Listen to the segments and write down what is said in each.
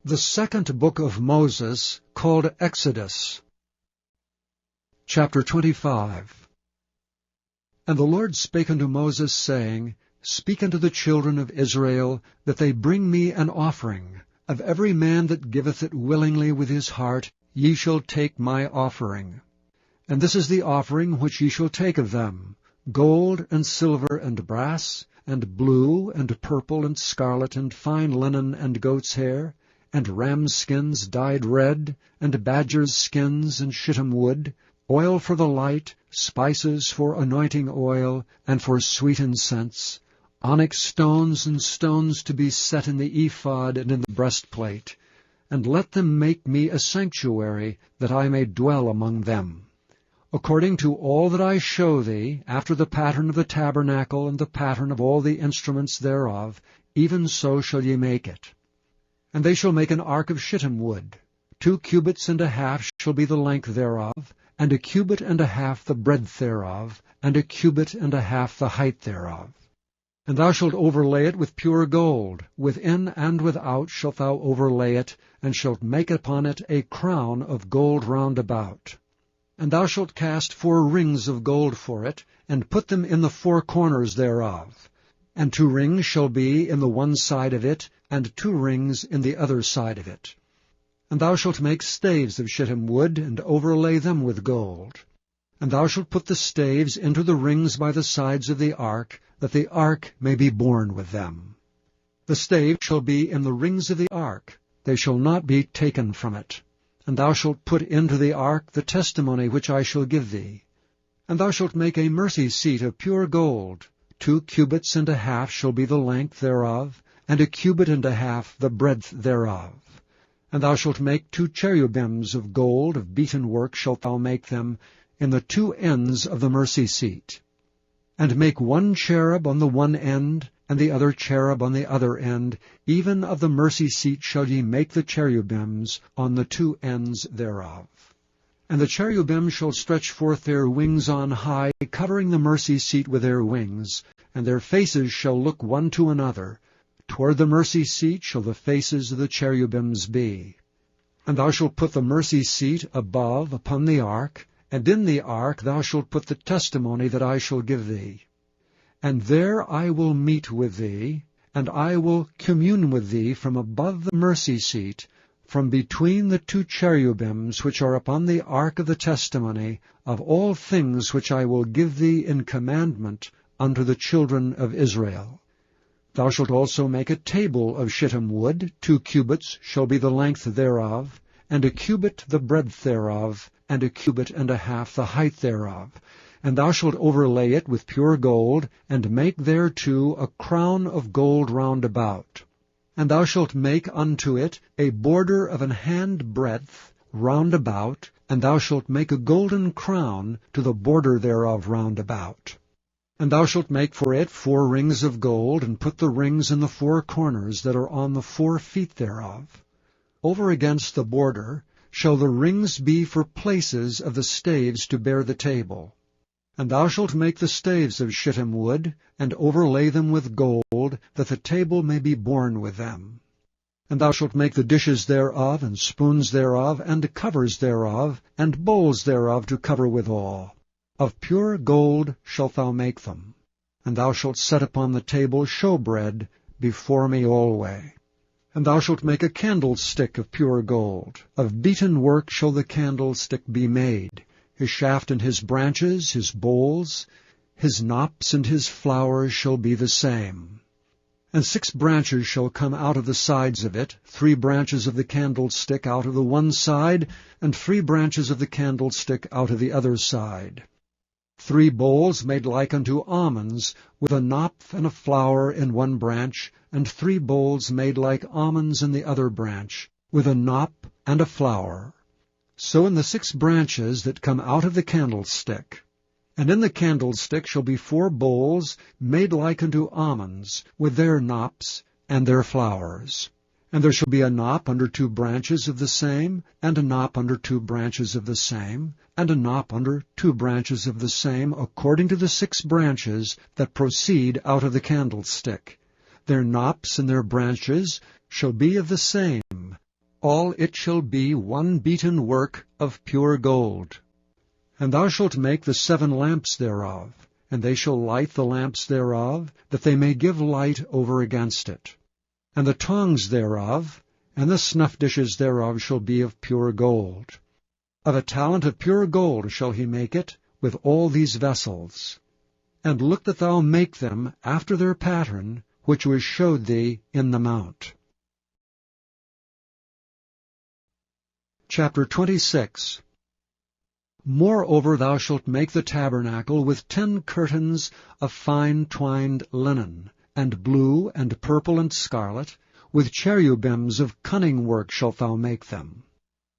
The second book of Moses, called Exodus. Chapter 25. And the Lord spake unto Moses, saying, Speak unto the children of Israel, that they bring me an offering. Of every man that giveth it willingly with his heart, ye shall take my offering. And this is the offering which ye shall take of them: gold, and silver, and brass, and blue, and purple, and scarlet, and fine linen, and goat's hair, and rams' skins dyed red, and badgers' skins, and shittim wood, oil for the light, spices for anointing oil, and for sweet incense, onyx stones, and stones to be set in the ephod and in the breastplate. And let them make me a sanctuary, that I may dwell among them. According to all that I show thee, after the pattern of the tabernacle and the pattern of all the instruments thereof, even so shall ye make it. And they shall make an ark of shittim wood. 2 cubits and a half shall be the length thereof, and 1 cubit and a half the breadth thereof, and 1 cubit and a half the height thereof. And thou shalt overlay it with pure gold. Within and without shalt thou overlay it, and shalt make upon it a crown of gold round about. And thou shalt cast 4 rings of gold for it, and put them in the 4 corners thereof. And 2 rings shall be in the one side of it, and 2 rings in the other side of it. And thou shalt make staves of shittim wood, and overlay them with gold. And thou shalt put the staves into the rings by the sides of the ark, that the ark may be borne with them. The staves shall be in the rings of the ark, they shall not be taken from it. And thou shalt put into the ark the testimony which I shall give thee. And thou shalt make a mercy seat of pure gold. 2 cubits and a half shall be the length thereof, and 1 cubit and a half the breadth thereof. And thou shalt make 2 cherubims of gold, of beaten work shalt thou make them, in the 2 ends of the mercy seat. And make 1 cherub on the one end, and the other cherub on the other end, even of the mercy seat shall ye make the cherubims on the 2 ends thereof. And the cherubim shall stretch forth their wings on high, covering the mercy seat with their wings, and their faces shall look one to another. Toward the mercy seat shall the faces of the cherubims be. And thou shalt put the mercy seat above upon the ark, and in the ark thou shalt put the testimony that I shall give thee. And there I will meet with thee, and I will commune with thee from above the mercy seat, from between the 2 cherubims which are upon the ark of the testimony, of all things which I will give thee in commandment unto the children of Israel. Thou shalt also make a table of shittim wood. 2 cubits shall be the length thereof, and 1 cubit the breadth thereof, and 1 cubit and a half the height thereof. And thou shalt overlay it with pure gold, and make thereto a crown of gold round about. And thou shalt make unto it a border of an hand breadth round about, and thou shalt make a golden crown to the border thereof round about. And thou shalt make for it 4 rings of gold, and put the rings in the 4 corners that are on the 4 feet thereof. Over against the border shall the rings be for places of the staves to bear the table. And thou shalt make the staves of shittim wood, and overlay them with gold, that the table may be borne with them. And thou shalt make the dishes thereof, and spoons thereof, and covers thereof, and bowls thereof to cover withal. Of pure gold shalt thou make them. And thou shalt set upon the table showbread before me alway. And thou shalt make a candlestick of pure gold. Of beaten work shall the candlestick be made. His shaft and his branches, his bowls, his knops and his flowers shall be the same. And 6 branches shall come out of the sides of it, 3 branches of the candlestick out of the one side, and 3 branches of the candlestick out of the other side. 3 bowls made like unto almonds, with a knop and a flower in one branch, and 3 bowls made like almonds in the other branch, with a knop and a flower. So in the 6 branches that come out of the candlestick. And in the candlestick shall be 4 bowls made like unto almonds, with their knops and their flowers. And there shall be a knop under 2 branches of the same, and a knop under 2 branches of the same, and a knop under 2 branches of the same, according to the 6 branches that proceed out of the candlestick. Their knops and their branches shall be of the same, all it shall be one beaten work of pure gold. And thou shalt make the 7 lamps thereof, and they shall light the lamps thereof, that they may give light over against it. And the tongs thereof, and the snuff dishes thereof shall be of pure gold. Of a talent of pure gold shall he make it, with all these vessels. And look that thou make them after their pattern, which was showed thee in the mount. Chapter 26. Moreover thou shalt make the tabernacle with 10 curtains of fine twined linen, and blue, and purple, and scarlet, with cherubims of cunning work shalt thou make them.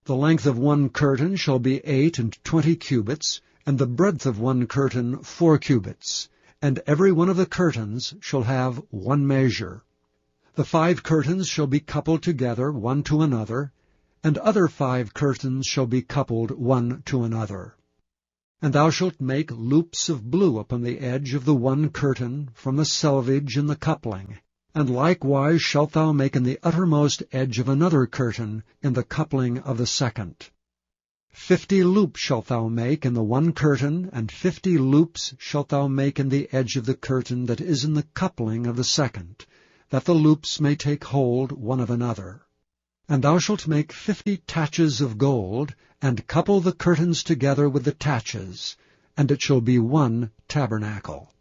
The length of 1 curtain shall be 28 cubits, and the breadth of 1 curtain 4 cubits, and every one of the curtains shall have 1 measure. The 5 curtains shall be coupled together one to another, and other 5 curtains shall be coupled one to another. And thou shalt make loops of blue upon the edge of the 1 curtain from the selvage in the coupling, and likewise shalt thou make in the uttermost edge of another curtain in the coupling of the 2nd. 50 loops shalt thou make in the 1 curtain, and 50 loops shalt thou make in the edge of the curtain that is in the coupling of the 2nd, that the loops may take hold one of another. And thou shalt make 50 taches of gold, and couple the curtains together with the taches, and it shall be 1 tabernacle.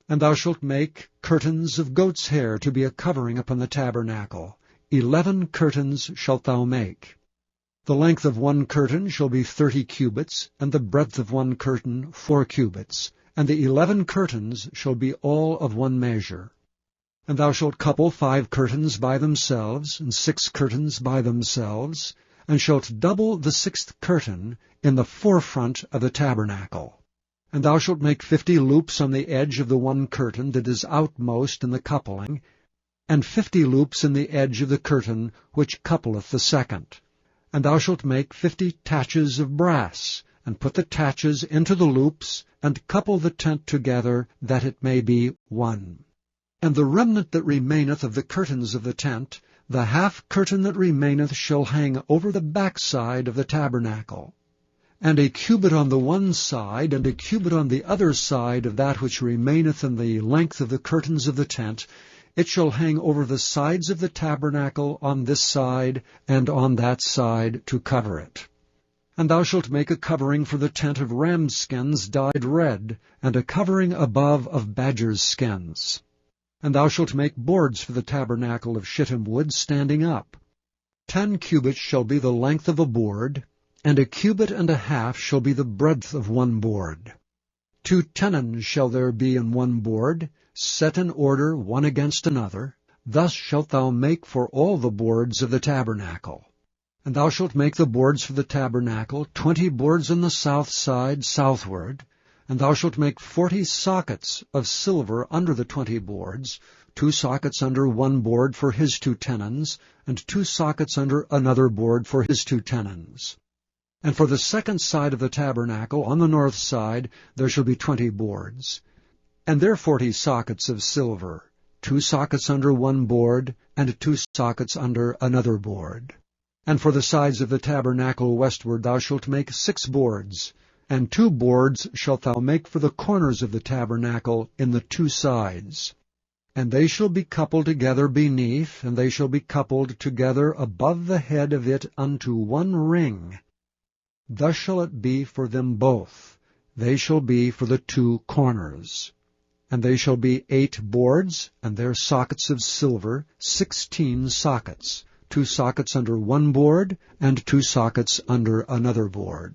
And thou shalt make curtains of goat's hair to be a covering upon the tabernacle. 11 curtains shalt thou make. The length of 1 curtain shall be 30 cubits, and the breadth of 1 curtain 4 cubits, and the 11 curtains shall be all of 1 measure. And thou shalt couple 5 curtains by themselves, and 6 curtains by themselves, and shalt double the 6th curtain in the forefront of the tabernacle. And thou shalt make 50 loops on the edge of the 1 curtain that is outmost in the coupling, and 50 loops in the edge of the curtain which coupleth the 2nd. And thou shalt make 50 taches of brass, and put the taches into the loops, and couple the tent together, that it may be 1. And the remnant that remaineth of the curtains of the tent, the 1/2 curtain that remaineth shall hang over the backside of the tabernacle. And a cubit on the one side, and a cubit on the other side of that which remaineth in the length of the curtains of the tent, it shall hang over the sides of the tabernacle on this side and on that side to cover it. And thou shalt make a covering for the tent of ram skins dyed red, and a covering above of badgers' skins. And thou shalt make boards for the tabernacle of shittim wood standing up. 10 cubits shall be the length of a board, and 1.5 cubits shall be the breadth of 1 board. 2 tenons shall there be in 1 board, set in order one against another. Thus shalt thou make for all the boards of the tabernacle. And thou shalt make the boards for the tabernacle, 20 boards on the south side southward. And thou shalt make 40 sockets of silver under the 20 boards, 2 sockets under 1 board for his 2 tenons, and 2 sockets under another board for his 2 tenons. And for the 2nd side of the tabernacle, on the north side, there shall be 20 boards. And their 40 sockets of silver, 2 sockets under 1 board, and 2 sockets under another board. And for the sides of the tabernacle westward thou shalt make 6 boards, and 2 boards shalt thou make for the corners of the tabernacle in the 2 sides. And they shall be coupled together beneath, and they shall be coupled together above the head of it unto 1 ring. Thus shall it be for them both. They shall be for the 2 corners. And they shall be 8 boards, and their sockets of silver, 16 sockets, 2 sockets under 1 board, and 2 sockets under another board.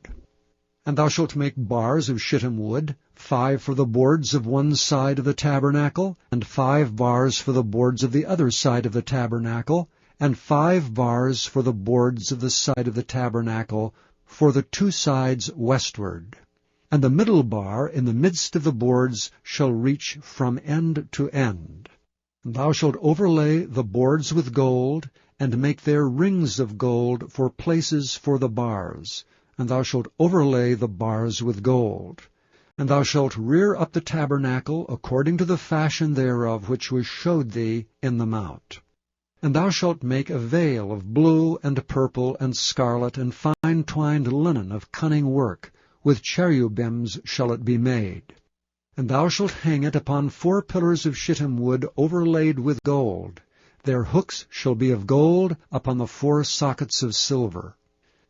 And thou shalt make bars of shittim wood, 5 for the boards of one side of the tabernacle, and 5 bars for the boards of the other side of the tabernacle, and 5 bars for the boards of the side of the tabernacle for the 2 sides westward. And the middle bar in the midst of the boards shall reach from end to end. And thou shalt overlay the boards with gold, and make there rings of gold for places for the bars. And thou shalt overlay the bars with gold. And thou shalt rear up the tabernacle according to the fashion thereof which was showed thee in the mount. And thou shalt make a veil of blue and purple and scarlet and fine twined linen of cunning work, with cherubims shall it be made. And thou shalt hang it upon 4 pillars of shittim wood overlaid with gold. Their hooks shall be of gold upon the 4 sockets of silver.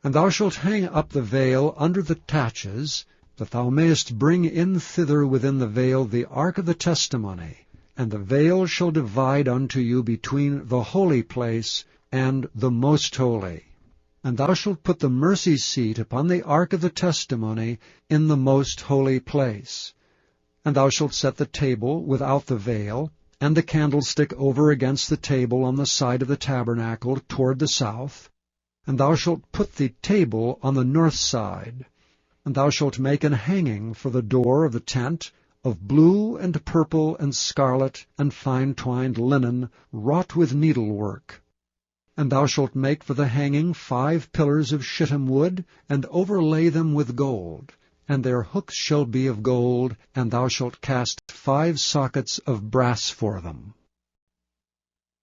And thou shalt hang up the veil under the taches, that thou mayest bring in thither within the veil the ark of the testimony. And the veil shall divide unto you between the holy place and the most holy. And thou shalt put the mercy seat upon the ark of the testimony in the most holy place. And thou shalt set the table without the veil, and the candlestick over against the table on the side of the tabernacle toward the south. And thou shalt put the table on the north side. And thou shalt make an hanging for the door of the tent, of blue and purple and scarlet and fine twined linen, wrought with needlework. And thou shalt make for the hanging 5 pillars of shittim wood, and overlay them with gold. And their hooks shall be of gold, and thou shalt cast 5 sockets of brass for them.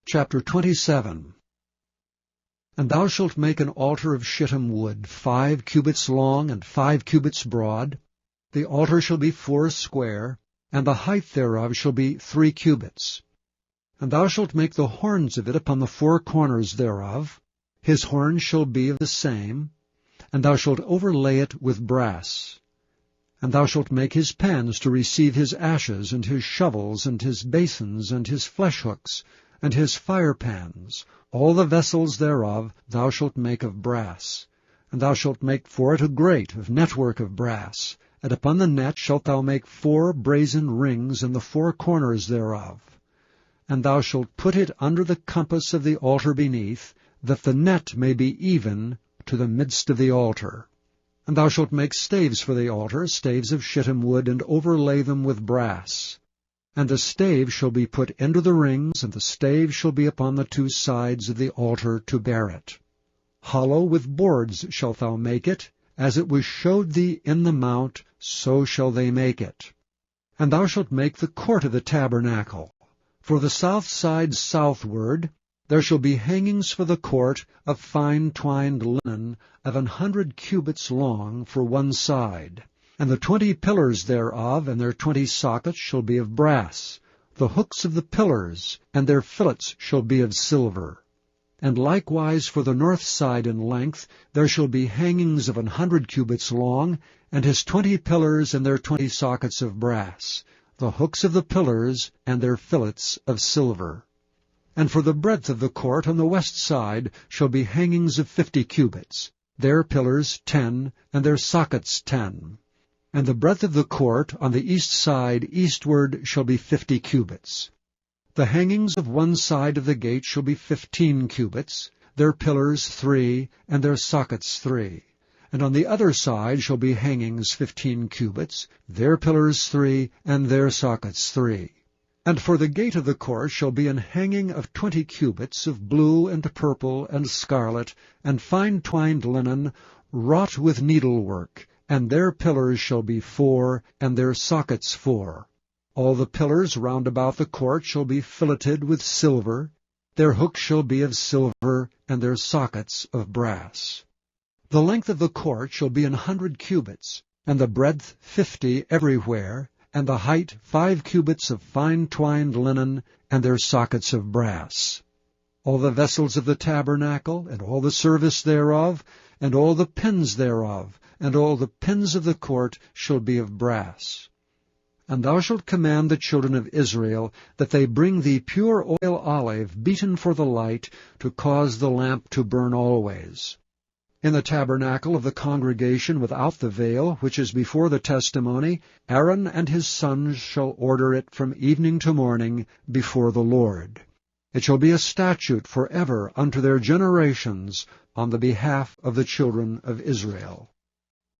Chapter 27. And thou shalt make an altar of shittim wood, 5 cubits long and 5 cubits broad. The altar shall be 4 square, and the height thereof shall be 3 cubits. And thou shalt make the horns of it upon the 4 corners thereof. His horns shall be of the same, and thou shalt overlay it with brass. And thou shalt make his pans to receive his ashes, and his shovels, and his basins, and his fleshhooks, and his firepans. All the vessels thereof thou shalt make of brass. And thou shalt make for it a grate of network of brass. And upon the net shalt thou make 4 brazen rings in the 4 corners thereof. And thou shalt put it under the compass of the altar beneath, that the net may be even to the midst of the altar. And thou shalt make staves for the altar, staves of shittim wood, and overlay them with brass. And the stave shall be put into the rings, and the stave shall be upon the 2 sides of the altar to bear it. Hollow with boards shalt thou make it, as it was showed thee in the mount, so shall they make it. And thou shalt make the court of the tabernacle. For the south side southward there shall be hangings for the court of fine twined linen of 100 cubits long for one side. And the 20 pillars thereof and their 20 sockets shall be of brass. The hooks of the pillars and their fillets shall be of silver. And likewise for the north side in length there shall be hangings of 100 cubits long, and his 20 pillars and their 20 sockets of brass, the hooks of the pillars and their fillets of silver. And for the breadth of the court on the west side shall be hangings of 50 cubits, their pillars 10, and their sockets 10. And the breadth of the court on the east side eastward shall be 50 cubits. The hangings of one side of the gate shall be 15 cubits, their pillars 3, and their sockets 3. And on the other side shall be hangings 15 cubits, their pillars 3, and their sockets 3. And for the gate of the court shall be an hanging of 20 cubits of blue and purple and scarlet, and fine twined linen, wrought with needlework, and their pillars shall be 4, and their sockets 4. All the pillars round about the court shall be filleted with silver. Their hooks shall be of silver, and their sockets of brass. The length of the court shall be 100 cubits, and the breadth 50 everywhere, and the height 5 cubits of fine twined linen, and their sockets of brass. All the vessels of the tabernacle, and all the service thereof, and all the pins thereof, and all the pins of the court shall be of brass. And thou shalt command the children of Israel that they bring thee pure oil olive beaten for the light, to cause the lamp to burn always. In the tabernacle of the congregation without the veil, which is before the testimony, Aaron and his sons shall order it from evening to morning before the Lord. It shall be a statute forever unto their generations on the behalf of the children of Israel.